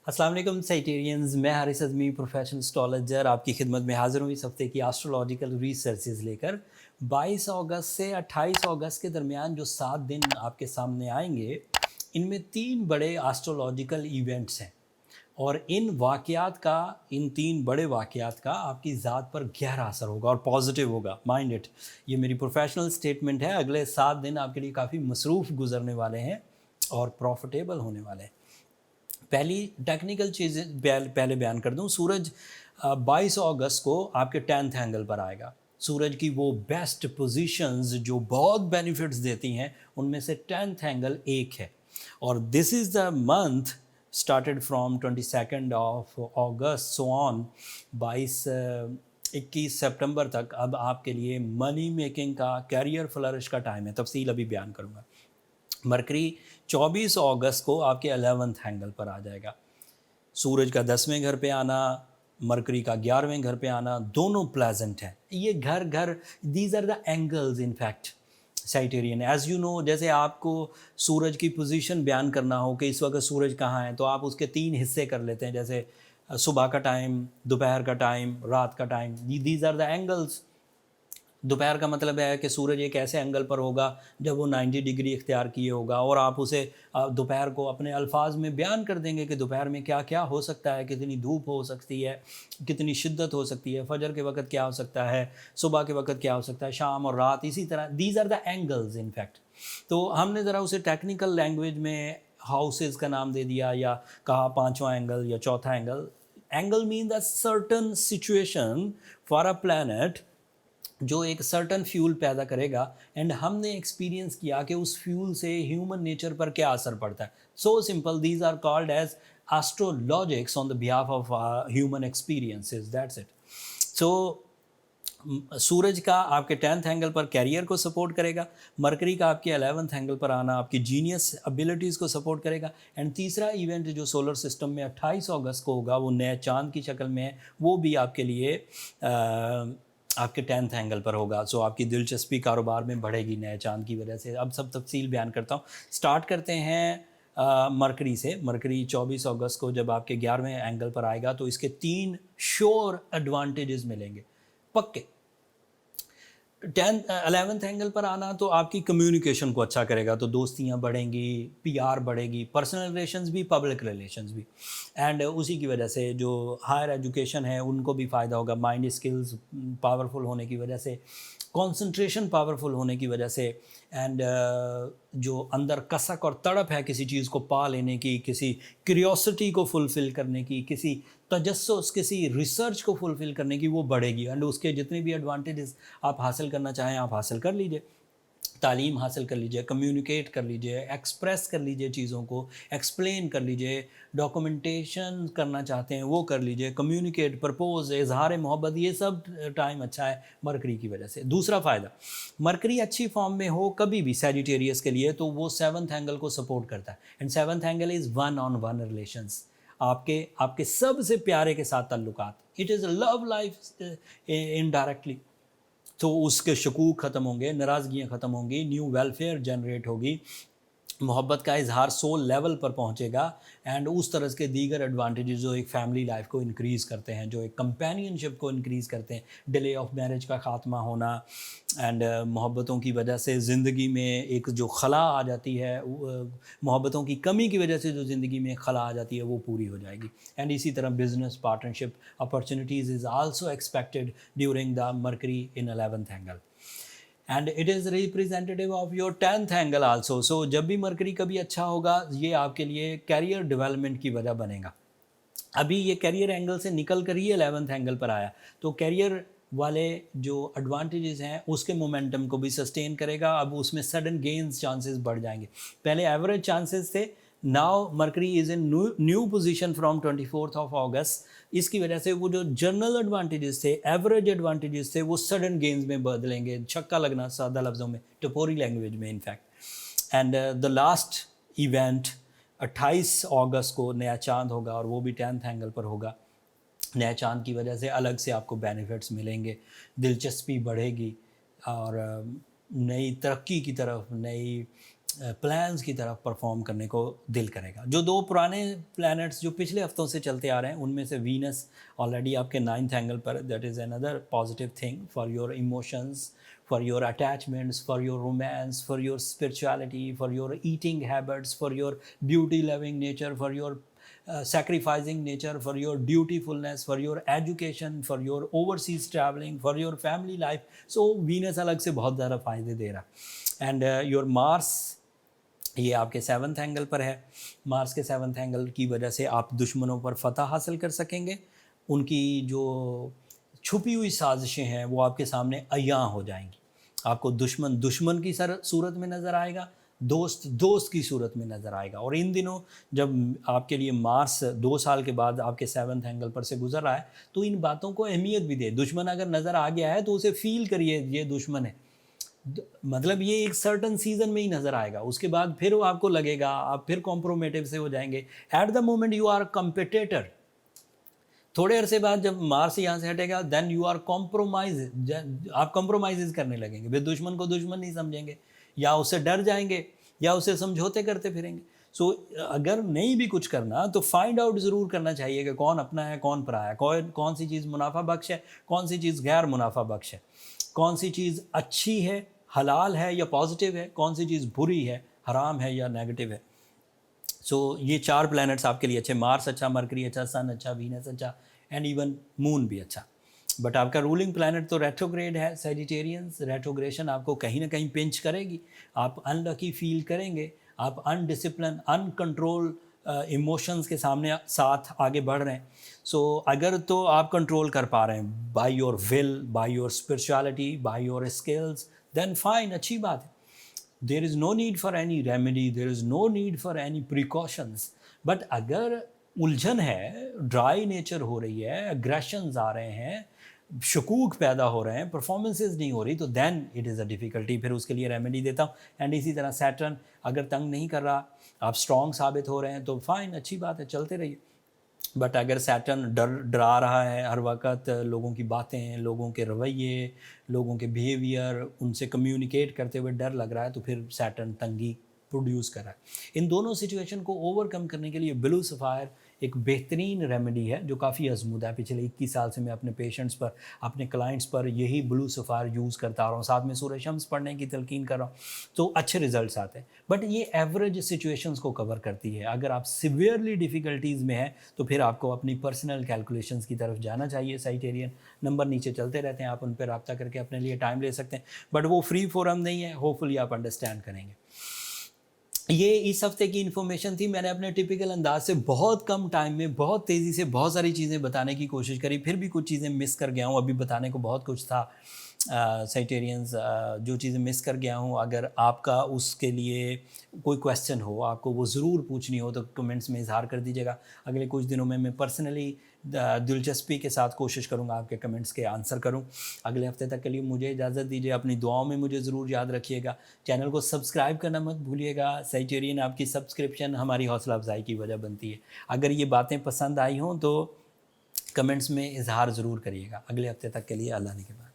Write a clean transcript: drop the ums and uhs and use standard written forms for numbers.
अस्सलाम वालेकुम साइटेरियंस, मैं हारिस अज़मी प्रोफेशनल एस्ट्रोलॉजर आपकी खिदमत में हाज़िर हूँ इस हफ्ते की एस्ट्रोलॉजिकल रिसर्चेज लेकर। 22 अगस्त से 28 अगस्त के दरमियान जो 7 दिन आपके सामने आएंगे, इनमें 3 बड़े एस्ट्रोलॉजिकल इवेंट्स हैं और इन 3 बड़े वाक़यात का आपकी ज़ात पर गहरा असर होगा और पॉजिटिव होगा, माइंड इट। ये मेरी प्रोफेशनल स्टेटमेंट है। अगले 7 दिन आपके लिए काफ़ी मसरूफ़ गुजरने वाले हैं और प्रॉफिटेबल होने वाले हैं। पहली टेक्निकल चीज़ें पहले बयान कर दूं। सूरज 22 अगस्त को आपके 10th एंगल पर आएगा। सूरज की वो बेस्ट पोजीशंस जो बहुत बेनिफिट्स देती हैं, उनमें से 10th एंगल एक है और this is the month started from 22 of August so on 21 सितंबर तक अब आपके लिए मनी मेकिंग का, कैरियर फ्लरिश का टाइम है। तफसील अभी बयान करूँगा। मरकरी 24 अगस्त को आपके 11th एंगल पर आ जाएगा। सूरज का 10वें घर पे आना, मरकरी का 11वें घर पे आना, दोनों प्लेजेंट हैं। ये घर these are the angles in fact साइटेरियन। एज यू नो, जैसे आपको सूरज की पोजीशन बयान करना हो कि इस वक्त सूरज कहाँ है, तो आप उसके 3 हिस्से कर लेते हैं, जैसे सुबह का टाइम, दोपहर का टाइम, रात का time. These are the angles. दोपहर का मतलब है कि सूरज एक ऐसे एंगल पर होगा जब वो 90 डिग्री इख्तियार किए होगा और आप उसे दोपहर को अपने अल्फाज में बयान कर देंगे कि दोपहर में क्या क्या हो सकता है, कितनी धूप हो सकती है, कितनी शिद्दत हो सकती है, फजर के वक्त क्या हो सकता है, सुबह के वक्त क्या हो सकता है, शाम और रात। इसी तरह these are the angles in fact. तो हमने ज़रा उसे टेक्निकल लैंग्वेज में हाउसेज का नाम दे दिया या कहा 5वां एंगल या चौथा angle. Angle mean the certain situation for a planet जो एक सर्टन फ्यूल पैदा करेगा एंड हमने एक्सपीरियंस किया कि उस फ्यूल से ह्यूमन नेचर पर क्या असर पड़ता है। So simple, these are called as astrologics on the behalf of human experiences, that's it. So सूरज का आपके 10th एंगल पर कैरियर को सपोर्ट करेगा, मरकरी का आपके 11th एंगल पर आना आपकी जीनियस एबिलिटीज़ को सपोर्ट करेगा। एंड तीसरा इवेंट जो सोलर सिस्टम में 28 अगस्त को होगा, वो नए चांद की शक्ल में है, वो भी आपके लिए आपके 10th एंगल पर होगा। सो आपकी दिलचस्पी कारोबार में बढ़ेगी नए चांद की वजह से। अब सब तफसील बयान करता हूँ। स्टार्ट करते हैं मरकरी से। मरकरी 24 अगस्त को जब आपके 11वें एंगल पर आएगा तो इसके 3 श्योर एडवांटेजेस मिलेंगे, पक्के। 11th एंगल पर आना तो आपकी कम्युनिकेशन को अच्छा करेगा, तो दोस्तियाँ बढ़ेंगी, पीआर बढ़ेगी, पर्सनल रिलेशंस भी, पब्लिक रिलेशंस भी। एंड उसी की वजह से जो हायर एजुकेशन है उनको भी फ़ायदा होगा, माइंड स्किल्स पावरफुल होने की वजह से, कंसंट्रेशन पावरफुल होने की वजह से। एंड जो अंदर कसक और तड़प है किसी चीज़ को पा लेने की, किसी क्यूरियोसिटी को फुलफ़िल करने की, किसी तजस्सुस, किसी रिसर्च को फुलफ़िल करने की, वो बढ़ेगी। एंड उसके जितने भी एडवांटेजेस आप हासिल करना चाहें आप हासिल कर लीजिए। तालीम हासिल कर लीजिए, कम्युनिकेट कर लीजिए, एक्सप्रेस कर लीजिए, चीज़ों को एक्सप्लेन कर लीजिए, डॉक्यूमेंटेशन करना चाहते हैं वो कर लीजिए, कम्युनिकेट, प्रपोज, इजहार मोहब्बत, ये सब टाइम अच्छा है मरकरी की वजह से। दूसरा फ़ायदा, मरकरी अच्छी फॉर्म में हो कभी भी सैजिटेरियस के लिए, तो वो 7th एंगल को सपोर्ट करता है। And 7th angle is one on one relations, आपके आपके सबसे प्यारे के साथ ताल्लुकात। It is a love life indirectly. तो उसके शकूक ख़त्म होंगे, नाराज़गियाँ ख़त्म होंगी, न्यू वेलफेयर जनरेट होगी, मोहब्बत का इजहार सोल लेवल पर पहुंचेगा। एंड उस तरह के दीगर एडवांटेजेस जो एक फैमिली लाइफ को इंक्रीज़ करते हैं, जो एक कंपेनियनशिप को इंक्रीज़ करते हैं, डिले ऑफ मैरिज का ख़ात्मा होना, एंड मोहब्बतों की वजह से ज़िंदगी में एक जो खला आ जाती है, मोहब्बतों की कमी की वजह से जो ज़िंदगी में खला आ जाती है वो पूरी हो जाएगी। एंड इसी तरह business partnership opportunities is also expected during the mercury in 11th angle and it is representative of your 10th angle also. So जब भी मरकरी कभी अच्छा होगा, ये आपके लिए कैरियर डेवलपमेंट की वजह बनेगा। अभी ये कैरियर एंगल से निकल कर ही 11th एंगल पर आया, तो कैरियर वाले जो एडवांटेजेस हैं उसके मोमेंटम को भी सस्टेन करेगा। अब उसमें सडन गेन्स चांसेस बढ़ जाएंगे। पहले एवरेज चांसेस थे, now mercury is in new position from 24 of अगस्त। इसकी वजह से वो जो जनरल एडवांटेजेस थे, एवरेज एडवांटेजेस थे, वो सडन गेन्स में बदलेंगे, छक्का लगना सादा लफ्ज़ों में, टपोरी लैंग्वेज में in fact. And the last event 28 अगस्त को नया चांद होगा और वो भी 10th एंगल पर होगा। नए चांद की वजह से अलग से आपको बेनिफिट्स मिलेंगे, दिलचस्पी बढ़ेगी और नई तरक्की की तरफ, नई प्लान्स की तरफ परफॉर्म करने को दिल करेगा। जो 2 पुराने प्लैनेट्स जो पिछले हफ्तों से चलते आ रहे हैं, उनमें से वीनस ऑलरेडी आपके 9th एंगल पर, that is another positive thing for your emotions, for your attachments, for your romance, for your spirituality, for your eating habits, for your beauty loving nature, for your sacrificing nature, for your dutifulness, for your education, for your overseas traveling, for your family life. So Venus अलग से बहुत ज़्यादा फ़ायदे दे रहा है। And your Mars, ये आपके 7th angle पर है। मार्स के 7th एंगल की वजह से आप दुश्मनों पर फतह हासिल कर सकेंगे। उनकी जो छुपी हुई साजिशें हैं वो आपके सामने अयां हो जाएंगी। आपको दुश्मन दुश्मन की सूरत में नज़र आएगा, दोस्त दोस्त की सूरत में नज़र आएगा। और इन दिनों जब आपके लिए मार्स 2 साल के बाद आपके 7th एंगल पर से गुजर रहा है, तो इन बातों को अहमियत भी दे। दुश्मन अगर नज़र आ गया है तो उसे फील करिए, ये दुश्मन है, मतलब ये एक सर्टन सीजन में ही नज़र आएगा। उसके बाद फिर वो आपको लगेगा, आप फिर कॉम्प्रोमेटिव से हो जाएंगे। At the moment you are competitor. थोड़े अरसे बाद जब मार्स यहाँ से हटेगा, देन यू आर कॉम्प्रोमाइज, आप कॉम्प्रोमाइज़ करने लगेंगे। फिर दुश्मन को दुश्मन नहीं समझेंगे, या उससे डर जाएंगे, या उससे समझौते करते फिरेंगे। सो अगर नहीं भी कुछ करना तो फाइंड आउट ज़रूर करना चाहिए कि कौन अपना है, कौन पराया है, कौन सी चीज़ मुनाफा बख्श है, कौन सी चीज़ गैर मुनाफा बख्श है, कौन सी चीज़ अच्छी है, हलाल है या पॉजिटिव है, कौन सी चीज़ बुरी है, हराम है या नेगेटिव है। सो ये 4 प्लैनेट्स आपके लिए अच्छे, मार्स अच्छा, मरकरी अच्छा, सन अच्छा, वीनस अच्छा, एंड इवन मून भी अच्छा। बट आपका रूलिंग प्लैनेट तो रेट्रोग्रेड है, सैजिटेरियंस। रेट्रोग्रेशन आपको कहीं ना कहीं पिंच करेगी, आप अनलकी फील करेंगे, आप अनडिसिप्लिन, अनकंट्रोल इमोशंस के साथ आगे बढ़ रहे हैं। सो अगर तो आप कंट्रोल कर पा रहे हैं by your will, by your spirituality, by your skills, then fine, अच्छी बात है। There is no need for any remedy, there is no need for any precautions. But अगर उलझन है, ड्राई नेचर हो रही है, एग्रेशंस आ रहे हैं, शकूक पैदा हो रहे हैं, परफॉर्मेंसेज नहीं हो रही, तो then it is a difficulty. फिर उसके लिए रेमेडी देता हूँ। एंड इसी तरह सैटर्न अगर तंग नहीं कर रहा, आप स्ट्रॉन्ग साबित हो रहे हैं, तो फाइन, अच्छी बात है, चलते रहिए। बट अगर सैटर्न डरा रहा है हर वक्त, लोगों की बातें, लोगों के रवैये, लोगों के बिहेवियर, उनसे कम्युनिकेट करते हुए डर लग रहा है, तो फिर सैटर्न तंगी प्रोड्यूस कर रहा है। इन दोनों सिचुएशन को ओवरकम करने के लिए ब्लू सफ़ायर एक बेहतरीन रेमेडी है जो काफ़ी आजमूदा है। पिछले 21 साल से मैं अपने पेशेंट्स पर, अपने क्लाइंट्स पर यही ब्लू सफ़ायर यूज़ करता आ रहा हूँ, साथ में सूरज शम्स पढ़ने की तलकीन कर रहा हूँ, तो अच्छे रिजल्ट्स आते हैं। बट ये एवरेज सिचुएशंस को कवर करती है। अगर आप सिवियरली डिफ़िकल्टीज़ में हैं तो फिर आपको अपनी पर्सनल कैलकुलेशंस की तरफ जाना चाहिए। साइटेरियन नंबर नीचे चलते रहते हैं, आप उन पर रब्ता करके अपने लिए टाइम ले सकते हैं, बट वो फ्री फोरम नहीं है। होपफुली आप अंडरस्टैंड करेंगे। ये इस हफ्ते की इन्फॉर्मेशन थी। मैंने अपने टिपिकल अंदाज से बहुत कम टाइम में बहुत तेज़ी से बहुत सारी चीज़ें बताने की कोशिश करी, फिर भी कुछ चीज़ें मिस कर गया हूँ। अभी बताने को बहुत कुछ था। साइटेरियंस, जो चीज़ें मिस कर गया हूँ, अगर आपका उसके लिए कोई क्वेश्चन हो, आपको वो ज़रूर पूछनी हो, तो कमेंट्स में इज़हार कर दीजिएगा। अगले कुछ दिनों में मैं पर्सनली दिलचस्पी के साथ कोशिश करूँगा आपके कमेंट्स के आंसर करूँ। अगले हफ्ते तक के लिए मुझे इजाज़त दीजिए। अपनी दुआओं में मुझे ज़रूर याद रखिएगा। चैनल को सब्सक्राइब करना मत भूलिएगा। साइटेरियन, आपकी सब्सक्रिप्शन हमारी हौसला अफजाई की वजह बनती है। अगर ये बातें पसंद आई हों तो कमेंट्स में इजहार ज़रूर करिएगा। अगले हफ्ते तक के लिए अल्लाह ने के बाद।